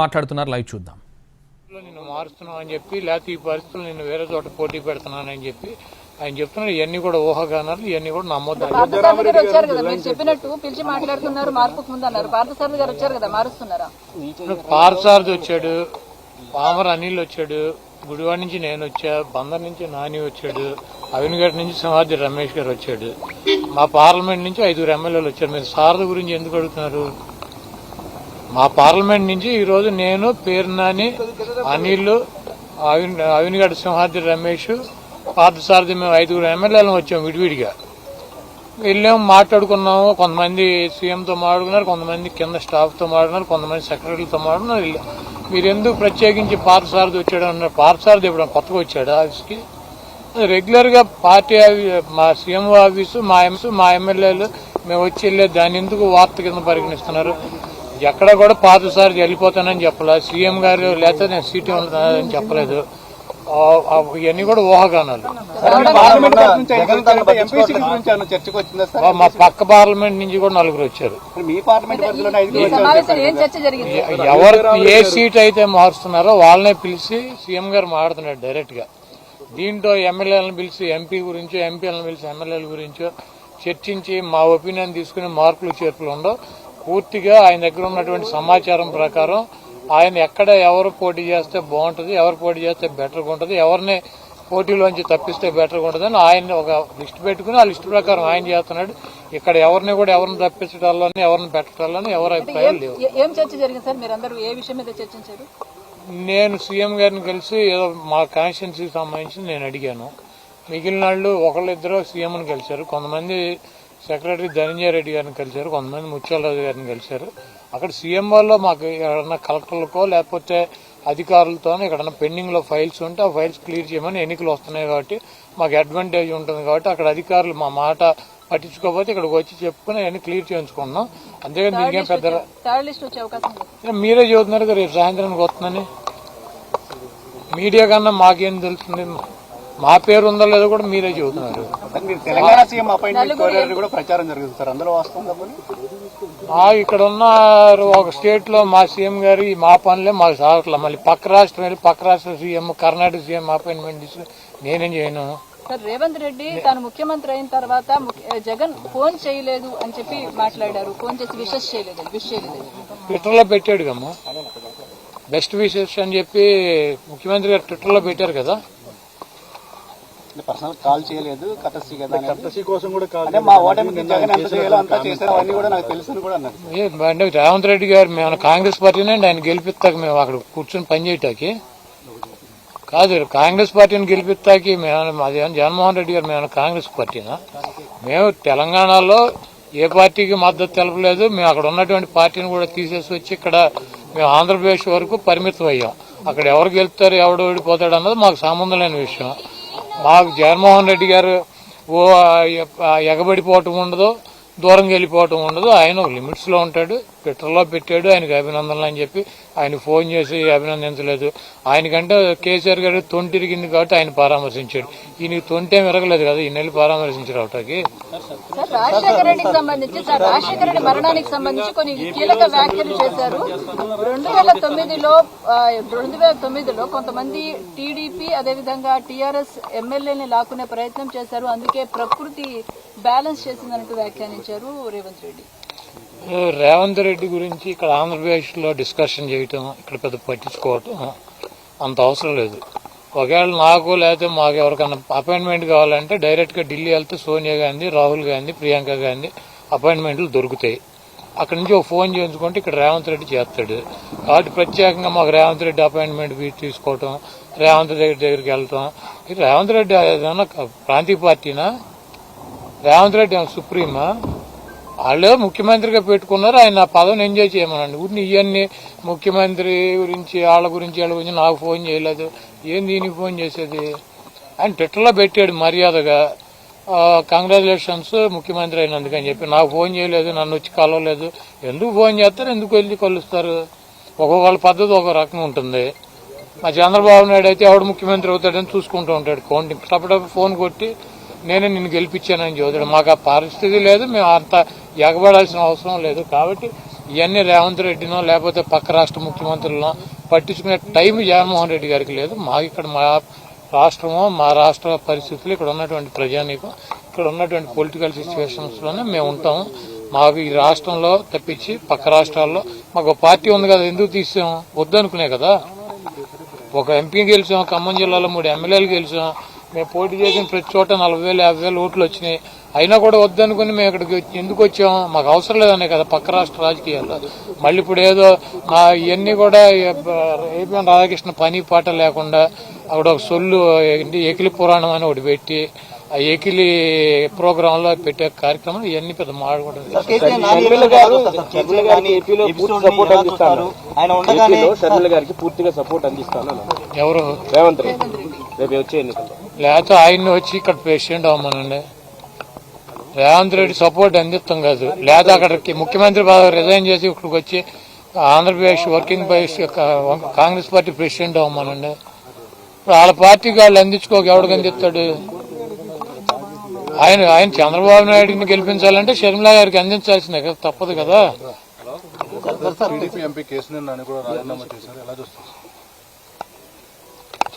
మాట్లాడుతున్నారు, లైవ్ చూద్దాం. నిన్ను మారుస్తున్నావు అని చెప్పి, లేకపోతే ఈ పరిస్థితులు నిన్ను వేరే చోట పోటీ పెడుతున్నానని చెప్పి ఆయన చెప్తున్నారు. ఇవన్నీ కూడా ఊహాగానాలు, ఇవన్నీ కూడా నమ్మొద్దు. పార్థసారథి గారు వచ్చారు కదా, మీరు చెప్పినట్టు పిలిచి మాట్లాడుతున్నారు, మార్పుకు ముందు అన్నారు. పార్థసారథి గారు వచ్చారు కదా, మారుస్తున్నారా? పార్థసారథి వచ్చాడు, పామర అనిల్ వచ్చాడు, గుడివాడ నుంచి నేను వచ్చా, బందర్ నుంచి నాని వచ్చాడు, అవినగడ్డ నుంచి సింహాద్రి రమేష్ గారు వచ్చాడు, మా పార్లమెంట్ నుంచి 5 ఎమ్మెల్యేలు వచ్చారు. మీరు సారథి గురించి ఎందుకు అడుగుతున్నారు? మా పార్లమెంట్ నుంచి ఈరోజు నేను, పేర్నాని, అనిల్, అవినగడ్డ సింహాద్రి రమేష్, పార్థసారథి, మేము 5 ఎమ్మెల్యేలు వచ్చాము. విడివిడిగా వెళ్ళాము, మాట్లాడుకున్నాము. కొంతమంది సీఎంతో మాట్లాడుకున్నారు, కొంతమంది కింద స్టాఫ్తో మాట్లాడుకున్నారు, కొంతమంది సెక్రటరీలతో మాట్లాడుకున్నారు. మీరు ఎందుకు ప్రత్యేకించి పార్థసారథి వచ్చాడు అన్నారు? పార్థసారథి ఇప్పుడు కొత్తగా వచ్చాడు ఆఫీస్కి? రెగ్యులర్ గా పార్టీ మా సీఎం ఆఫీసు, మా ఎమ్మెల్యేలు మేము వచ్చి వెళ్ళేది. దాన్ని ఎందుకు వార్త కింద పరిగణిస్తున్నారు? ఎక్కడ కూడా పార్థసారథి వెళ్ళిపోతానని చెప్పలే, సీఎం గారు లేకపోతే నేను సీటు అని చెప్పలేదు. ఇవన్నీ కూడా ఊహాగానాలు. మా పక్క పార్లమెంట్ నుంచి కూడా 4 వచ్చారు. ఎవరు ఏ సీట్ అయితే మారుస్తున్నారో వాళ్ళనే పిలిచి సీఎం గారు మాట్లాడుతున్నాడు డైరెక్ట్ గా. దీంట్లో ఎమ్మెల్యేలను పిలిచి ఎంపీ గురించో, ఎంపీలను పిలిచి ఎమ్మెల్యేల గురించో చర్చించి మా ఒపీనియన్ తీసుకుని మార్పులు చేర్పులు ఉండవు. పూర్తిగా ఆయన దగ్గర ఉన్నటువంటి సమాచారం ప్రకారం ఆయన ఎక్కడ ఎవరు పోటీ చేస్తే బాగుంటుంది, ఎవరు పోటీ చేస్తే బెటర్గా ఉంటుంది, ఎవరిని పోటీలోంచి తప్పిస్తే బెటర్గా ఉంటుంది అని ఆయన ఒక లిస్ట్ పెట్టుకుని ఆ లిస్ట్ ప్రకారం ఆయన చేస్తున్నాడు. ఇక్కడ ఎవరిని కూడా ఎవరిని తప్పించడాలని, ఎవరిని పెట్టడాలని ఎవరి అభిప్రాయాలు లేవు. ఏం చర్చ జరిగింది సార్? మీరందరూ ఏ విషయం మీద చర్చించారు? నేను సీఎం గారిని కలిసి ఏదో మా కాన్స్టిట్యున్సీకి సంబంధించి నేను అడిగాను. మిగిలిన వాళ్ళు ఒకళ్ళిద్దరు సీఎంని కలిశారు, కొంతమంది సెక్రటరీ ధనంజయ రెడ్డి గారిని కలిశారు, కొంతమంది ముత్యాలరాజు గారిని కలిశారు. అక్కడ సీఎం వాళ్ళు మాకు ఎవరన్నా కలెక్టర్లకో లేకపోతే అధికారులతో ఎక్కడన్నా పెండింగ్ లో ఫైల్స్ ఉంటే ఆ ఫైల్స్ క్లియర్ చేయమని, ఎన్నికలు వస్తున్నాయి కాబట్టి మాకు అడ్వాంటేజ్ ఉంటుంది కాబట్టి అక్కడ అధికారులు మా మాట పట్టించుకోకపోతే ఇక్కడికి వచ్చి చెప్పుకుని అవన్నీ క్లియర్ చేయించుకున్నాం. అంతేగాని దీనికేం పెద్ద మీరే చెబుతున్నారు కదా రేపు సాయంత్రానికి వస్తుందని. మీడియా కన్నా మాకేం తెలుస్తుంది? మా పేరు ఉందో లేదో కూడా మీరే చెబుతున్నారు. ఇక్కడ ఉన్న ఒక స్టేట్ లో మా సీఎం గారు మా పనులే మాకు సాగట్లా. మళ్ళీ పక్క రాష్ట్రం వెళ్ళి పక్క రాష్ట్ర సీఎం, కర్ణాటక సీఎం అపాయింట్మెంట్ తీసి నేనేం చేయను. సార్, రేవంత్ రెడ్డి తాను ముఖ్యమంత్రి అయిన తర్వాత జగన్ ఫోన్ చేయలేదు అని చెప్పి మాట్లాడారు. ఫోన్ చేసి విషెస్ చేయలేదు. ట్విట్టర్ లో పెట్టాడు కమ్మా, బెస్ట్ విషెస్ అని చెప్పి ముఖ్యమంత్రి గారు ట్విట్టర్ లో పెట్టారు కదా. పర్సనల్ కాల్ చేయలేదు, కటసీ కోసం కూడా కాల్. మా ఓటమికి జగన్ ఎంత చేయాలో అంతా చేశారు, అవన్నీ కూడా నాకు తెలుసు కూడా అన్నారు. అంటే రేవంత్ రెడ్డి గారు మేము కాంగ్రెస్ పార్టీనే ఆయన గెలిపిస్తాక మేము అక్కడ కూర్చొని పనిచేయటానికి కాదు. కాంగ్రెస్ పార్టీని గెలిపిస్తాకి మేము అదేమో జగన్మోహన్ రెడ్డి గారు మేము కాంగ్రెస్ పార్టీనా? మేము తెలంగాణలో ఏ పార్టీకి మద్దతు తెలపలేదు. మేము అక్కడ ఉన్నటువంటి పార్టీని కూడా తీసేసి వచ్చి ఇక్కడ మేము ఆంధ్రప్రదేశ్ వరకు పరిమితం అయ్యాం. అక్కడ ఎవరు గెలుపుతారు, ఎవడు ఓడిపోతాడు అన్నది మాకు సంబంధం లేని విషయం. మాకు జగన్మోహన్ రెడ్డి గారు ఎగబడిపోవటం ఉండదు, దూరంగా వెళ్ళిపోవటం ఉండదు. ఆయన లిమిట్స్ లో ఉంటాడు. ట్విట్టర్లో పెట్టాడు ఆయనకు అభినందనలు అని చెప్పి. ఆయన ఫోన్ చేసి అభినందించలేదు. ఆయనకంటే కేసీఆర్ గారు తొంటి తిరిగింది కాబట్టి ఆయన పరామర్శించాడు. ఈయనకి తొంటేం విరగలేదు కదా, ఈ నెల పరామర్శించారు అవటానికి. రాజశేఖర రెడ్డికి సంబంధించి రాజశేఖర రెడ్డి మరణానికి సంబంధించి కొన్ని కీలక వ్యాఖ్యలు చేశారు. 2009లో కొంతమంది టీడీపీ అదేవిధంగా టీఆర్ఎస్ ఎమ్మెల్యేని లాక్కునే ప్రయత్నం చేశారు, అందుకే ప్రకృతి బ్యాలెన్స్ చేసిందన్నట్టు వ్యాఖ్యానించారు రేవంత్ రెడ్డి. రేవంత్ రెడ్డి గురించి ఇక్కడ ఆంధ్రప్రదేశ్ లో డిస్కషన్ చేయటం, ఇక్కడ పెద్ద పట్టించుకోవటం అంత అవసరం లేదు. ఒకవేళ నాకు లేకపోతే మాకు ఎవరికైనా అపాయింట్మెంట్ కావాలంటే డైరెక్ట్ గా ఢిల్లీ వెళ్తే సోనియా గాంధీ, రాహుల్ గాంధీ, ప్రియాంక గాంధీ అపాయింట్మెంట్లు దొరుకుతాయి. అక్కడి నుంచి ఒక ఫోన్ చేయించుకుంటే ఇక్కడ రేవంత్ రెడ్డి చేస్తాడు. కాబట్టి ప్రత్యేకంగా మాకు రేవంత్ రెడ్డి అపాయింట్మెంట్ తీసుకోవటం, రేవంత్ రెడ్డి దగ్గరికి వెళ్తాం. రేవంత్ రెడ్డి ఏదైనా ప్రాంతీయ పార్టీనా? రేవంత్ రెడ్డి సుప్రీమా? వాళ్ళే ముఖ్యమంత్రిగా పెట్టుకున్నారు, ఆయన పదవిని ఎంజాయ్ చేయమనండి. ఊరిని ఇవన్నీ ముఖ్యమంత్రి గురించి వాళ్ళ గురించి నాకు ఫోన్ చేయలేదు. ఏం దీనికి ఫోన్ చేసేది? ఆయన ట్విట్టర్లో పెట్టాడు మర్యాదగా కంగ్రాచులేషన్స్ ముఖ్యమంత్రి అయినందుకని చెప్పి. నాకు ఫోన్ చేయలేదు, నన్ను వచ్చి కలవలేదు. ఎందుకు ఫోన్ చేస్తారు, ఎందుకు వెళ్ళి కలుస్తారు? ఒక్కొక్కళ్ళ పద్ధతి ఒక రకంగా ఉంటుంది. మా చంద్రబాబు నాయుడు అయితే ఎవడు ముఖ్యమంత్రి అవుతాడని చూసుకుంటూ ఉంటాడు. కౌంటింగ్ టప్పటప్పుడు ఫోన్ కొట్టి నేనే నిన్ను గెలిపించానని చదువుతాడు. మాకు ఆ పరిస్థితి లేదు, మేము అంత ఎగబడాల్సిన అవసరం లేదు. కాబట్టి ఇవన్నీ రేవంత్ రెడ్డినో లేకపోతే పక్క రాష్ట్ర ముఖ్యమంత్రులనో పట్టించుకునే టైం జగన్మోహన్ రెడ్డి గారికి లేదు. మాకు ఇక్కడ మా రాష్ట్రమో మా రాష్ట్ర పరిస్థితులు ఇక్కడ ఉన్నటువంటి ప్రజానీకం ఇక్కడ ఉన్నటువంటి పొలిటికల్ సిచ్యువేషన్స్ లోనే మేము ఉంటాము. మాకు ఈ రాష్ట్రంలో తప్పించి పక్క రాష్ట్రాల్లో మాకు పార్టీ ఉంది కదా, ఎందుకు తీసాం? వద్దనుకునే కదా. ఒక ఎంపీ గెలిచాం, ఖమ్మం జిల్లాలో 3 ఎమ్మెల్యేలు గెలిచాం. మేము పోటీ చేసిన ప్రతి చోట 40,000, 50,000 ఓట్లు వచ్చినాయి. అయినా కూడా వద్దనుకుని మేము ఇక్కడికి ఎందుకు వచ్చాం? మాకు అవసరం లేదనే కదా పక్క రాష్ట్ర రాజకీయాల్లో. మళ్ళీ ఇప్పుడు ఏదో ఇవన్నీ కూడా ఏపీ రాధాకృష్ణ పని పాట లేకుండా అక్కడ ఒక సొల్లు ఎకిలి పురాణం అని ఒకటి పెట్టి ఆ ఎకిలి ప్రోగ్రామ్ లో పెట్టే కార్యక్రమం ఇవన్నీ పెద్ద మాట్లాడకూడదు. పూర్తిగా సపోర్ట్ అందిస్తాను ఎవరు? రేవంత్ రెడ్డి రేపు వచ్చే ఎన్నికల్లో. లేకపోతే ఆయన్ని వచ్చి ఇక్కడ ప్రెసిడెంట్ అవ్వమనండి. రేవంత్ రెడ్డి సపోర్ట్ అందిస్తాం కాదు. లేదా అక్కడికి ముఖ్యమంత్రి పదవి రిజైన్ చేసి ఇక్కడికి వచ్చి Andhra Pradesh working press Congress party president అవ్వమనండి. ఇప్పుడు వాళ్ళ పార్టీకి వాళ్ళు అందించుకోక ఎవడికి అందిస్తాడు? ఆయన చంద్రబాబు నాయుడిని గెలిపించాలంటే షర్మిలా గారికి అందించాల్సిందే కదా, తప్పదు కదా.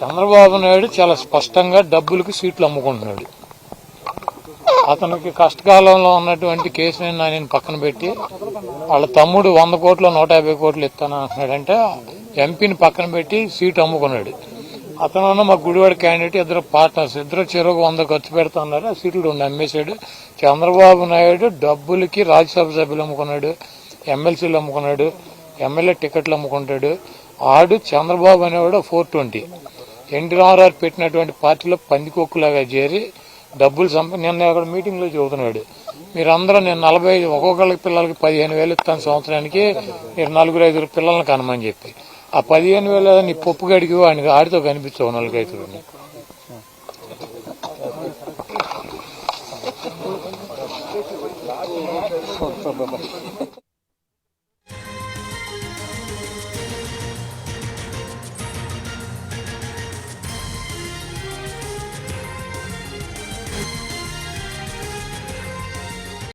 చంద్రబాబు నాయుడు చాలా స్పష్టంగా డబ్బులకి సీట్లు అమ్ముకుంటున్నాడు. అతనికి కష్టకాలంలో ఉన్నటువంటి కేసీఆర్ నానిని పక్కన పెట్టి వాళ్ళ తమ్ముడు 100 కోట్లు 150 కోట్లు ఇస్తాను అంటున్నాడంటే ఎంపీని పక్కన పెట్టి సీటు అమ్ముకున్నాడు. అతను మా గుడివాడ క్యాండిడేట్, ఇద్దరు పార్ట్నర్స్, ఇద్దరు చెరువు 100 ఖర్చు పెడుతున్నారు. ఆ సీట్లు 2 అమ్మేశాడు. చంద్రబాబు నాయుడు డబ్బులకి రాజ్యసభ సభ్యులు అమ్ముకున్నాడు, ఎమ్మెల్సీలు అమ్ముకున్నాడు, ఎమ్మెల్యే టికెట్లు అమ్ముకుంటాడు. ఆడు చంద్రబాబు అనేవాడు 420 ఎన్టీ రామారావు పెట్టినటువంటి పార్టీలో పందికొక్కులాగా చేరి డబ్బులు నిన్న అక్కడ మీటింగ్ లో చెబుతున్నాడు, మీరందరూ నేను 45 ఒక్కొక్కళ్ళకి పిల్లలకి 15,000 ఇస్తాను సంవత్సరానికి, మీరు 4-5 పిల్లల్ని కనమని చెప్పి. ఆ 15,000 నీ పప్పు గడికి వాడికి ఆడితో కనిపించవు 4-5.